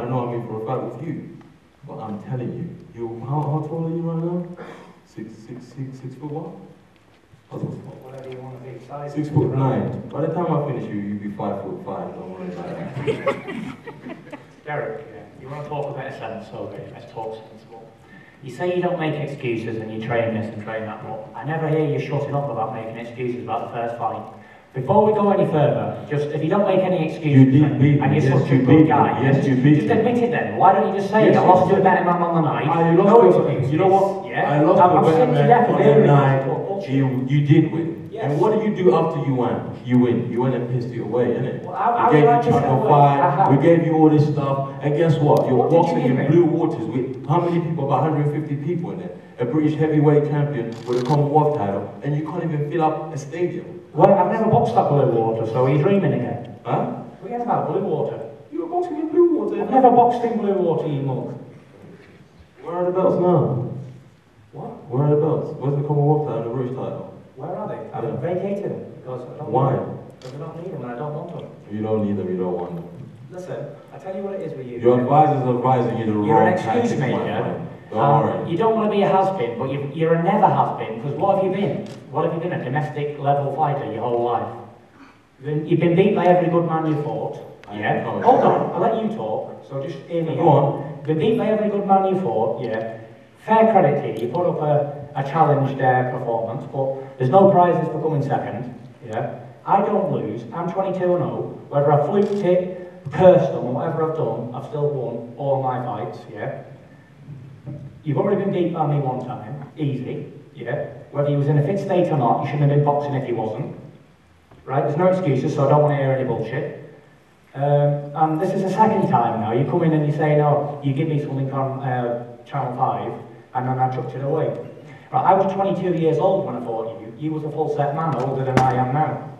know I'm in for a fight with you. But I'm telling you, how tall are you right now? 6'1"? Whatever you want to be. Size 6'9". By the time I finish you, you'll be 5'5". Don't worry about that. Dereck, you want to talk a bit of sense, okay? Let's talk sensible. You say you don't make excuses and you train this and train that, but I never hear you shutting up about making excuses about the first fight. Before we go any further, just if you don't make any excuses and you're such a good guy, just admit it then. Why don't you just say, I lost to a better man on the night? You know what? Yeah? I lost to a better man on the night. You did win. Yes. And what do you do after you won? You win. You went and pissed it away, innit? Well, we gave you Channel 5, we gave you all this stuff, and guess what? You're boxing in blue waters with how many people? About 150 people in there. A British heavyweight champion with a Commonwealth title, and you can't even fill up a stadium. Well, I've never boxed at blue water, so are you dreaming again? Huh? Forget about blue water. You were boxing in blue water? I've never boxed in blue water, you mug. Where are the belts now? What? Where are the belts? Where's the Commonwealth title and the British title? Where are they? I've vacated them because I don't Why? Because I don't need them and I don't want them. You don't need them, you don't want them. Listen, I tell you what it is with you. Your advisor's advising you the wrong tactics, You're an excuse maker. Don't worry. You don't want to be a has-been, but you're a never has-been, because what have you been? What have you been? A domestic level fighter your whole life? You've been beat by every good man you fought. Yeah? Hold on, I'll let you talk, so just hear me. Go on. You've been beat by every good man you fought, yeah? Fair credit to you, you put up a challenged performance, but there's no prizes for coming second, yeah? I don't lose, I'm 22-0, whether I fluked it, cursed them, or whatever I've done, I've still won all my fights, yeah? You've already been beat by me one time, easy, yeah? Whether you was in a fit state or not, you shouldn't have been boxing if you wasn't. Right, there's no excuses, so I don't want to hear any bullshit. And this is the second time now, you come in and you say, no, you give me something on Channel 5, and then I chucked it away. Right, I was 22 years old when I fought you. You was a full set man, older than I am now.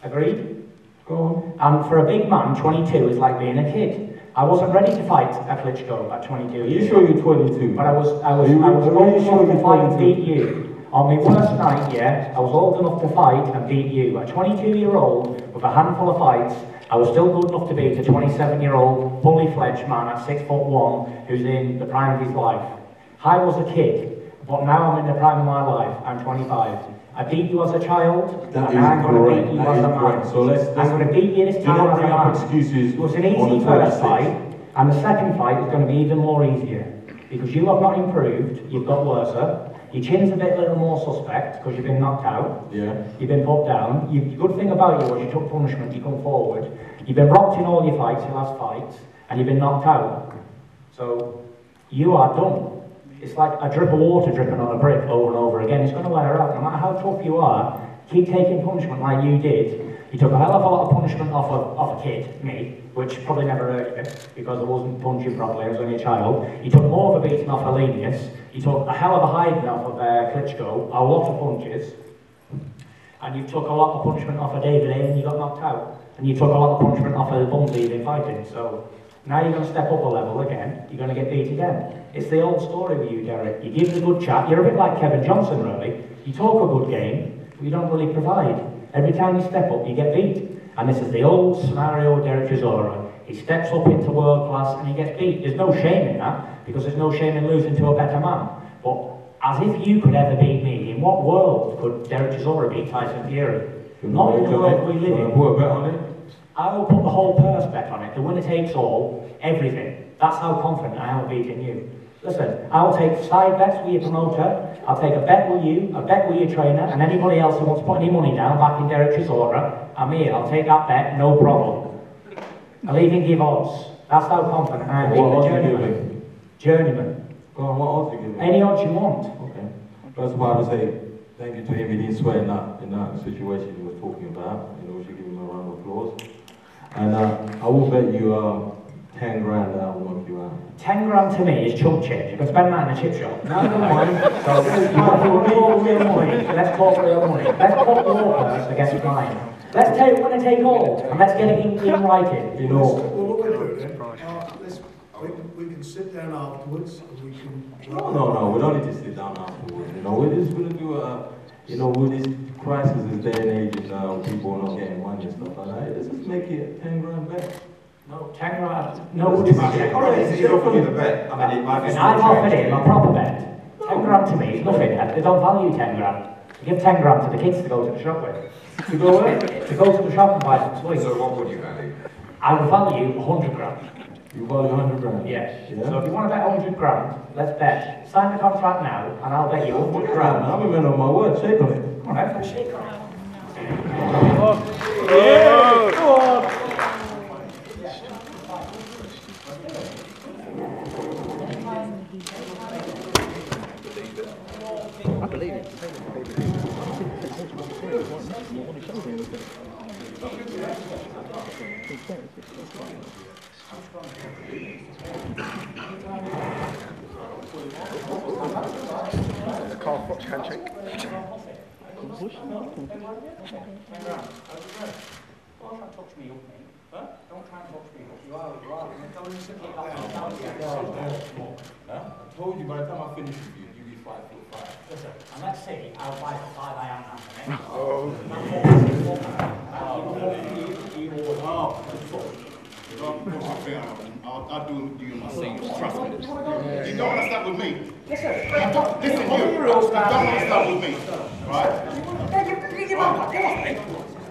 Agreed? Go on. And for a big man, 22 is like being a kid. I wasn't ready to fight a Klitschko at 22. Are you sure you're 22? But I was old enough to fight and beat you. On my worst night, yeah, I was old enough to fight and beat you. A 22-year-old with a handful of fights, I was still good enough to beat a 27-year-old, fully fledged man at 6'1", who's in the prime of his life. I was a kid, but now I'm in the prime of my life. I'm 25. I beat you as a child, and now I'm going to beat you as a man. So I'm going to beat you this time as a man. It was an easy first fight, and the second fight is going to be even more easier. Because you have not improved, you've got worse. Your chin's a little more suspect, because you've been knocked out. Yeah. You've been put down. The good thing about you was you took punishment, you come forward. You've been rocked in all your fights, your last fights, and you've been knocked out. So, you are done. It's like a drip of water dripping on a brick over and over again. It's going to wear out. No matter how tough you are, keep taking punishment like you did. You took a hell of a lot of punishment off a kid, me, which probably never hurt you, because I wasn't punching properly, I was only a child. You took more of a beating off Alenius. You took a hell of a hiding off of Klitschko, a lot of punches. And you took a lot of punishment off of David A and you got knocked out. And you took a lot of punishment off of the bums you've been fighting. So now you're going to step up a level again, you're going to get beat again. It's the old story with you, Dereck. You give the good chat, you're a bit like Kevin Johnson, really. You talk a good game, but you don't really provide. Every time you step up, you get beat. And this is the old scenario with Dereck Chisora. He steps up into world class and he gets beat. There's no shame in that, because there's no shame in losing to a better man. But as if you could ever beat me, in what world could Dereck Chisora beat Tyson Fury? Not in the world we live in. Put a bet on it? I will put the whole purse bet on it. The winner takes all, everything. That's how confident I am of beating you. Listen, I'll take side bets with your promoter, I'll take a bet with you, a bet with your trainer, and anybody else who wants to put any money down back in Dereck Chisora, I'm here, I'll take that bet, no problem. I'll even give odds. That's how confident I am. What odds are you giving? Journeyman. Go on, what odds are you giving? Any odds you want. Okay. First of all, I would say thank you to him. He didn't sweat in that situation he was talking about. You know, we should give him a round of applause. And I will bet you 10 grand that will knock you out. 10 grand to me is chump change. You can spend that in a chip shop. No, never mind. So let's talk real money. Let's talk real money. Let's put your purse against mine. Let's take winner take all, and let's get it in writing. You know. Well, what we'll do then, we can sit down afterwards and we can... No, we don't need to sit down afterwards. You know, we're just going to do with this crisis, this day and age, people are not getting money and stuff like that. Let's just make it a 10 grand bet. No, 10 grand. No, it's not 10 grand. He's offered you the bet. I mean, it might be. And I've offered him a proper bet. 10 grand to me is nothing. They don't value 10 grand. They give 10 grand to the kids to go to the shop with. To go where? To go to the shop and buy some toys. So what would you value? I would value 100 grand. You value 100 grand? Yes. Yeah. So if you want to bet 100 grand, let's bet. Sign the contract now, and I'll bet you 100 grand. I'm a man of my word. Shake on it. Come on, let's shake on it. Yeah, go on. I believe it. Carl Fox handshake. Don't try and touch me up, mate. Huh? Don't try and touch me up. You are. I told you by the time I finish with you, you'll be 5'5". Listen, and let's see how 5'5" I am now, mate. Oh. I'll do you my same. Trust me. You don't want to start with me. Listen, Listen, you don't want to start with me. Right?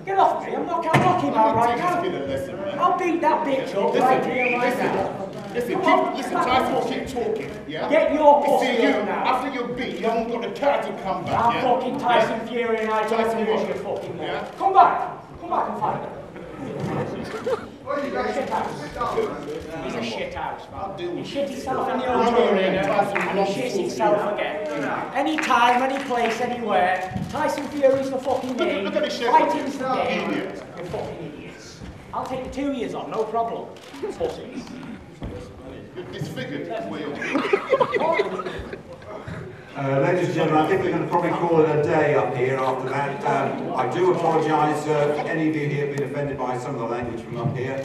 Get off me. I'm knocking out right now. I'll beat that bitch up right here, right now. Listen, Tyson, keep talking. Yeah? Get your pussy See, you, up now. after you're beat, you haven't got the character to come back. I'm yeah? fucking Tyson Fury and I Tyson don't what? you fucking Yeah? Come back and fight. He's a shit house, man. He shit himself in the old arena and he shits himself again. Anytime, any place, anywhere. Tyson Fury's the fucking name. Look at this shit. Fighting's the game. Idiot. You're fucking idiots. I'll take the 2 years off, no problem. Pussies. It's figured where you're Ladies and gentlemen, I think we're going to probably call it a day up here after that. I do apologise for any of you here being offended by some of the language from up here.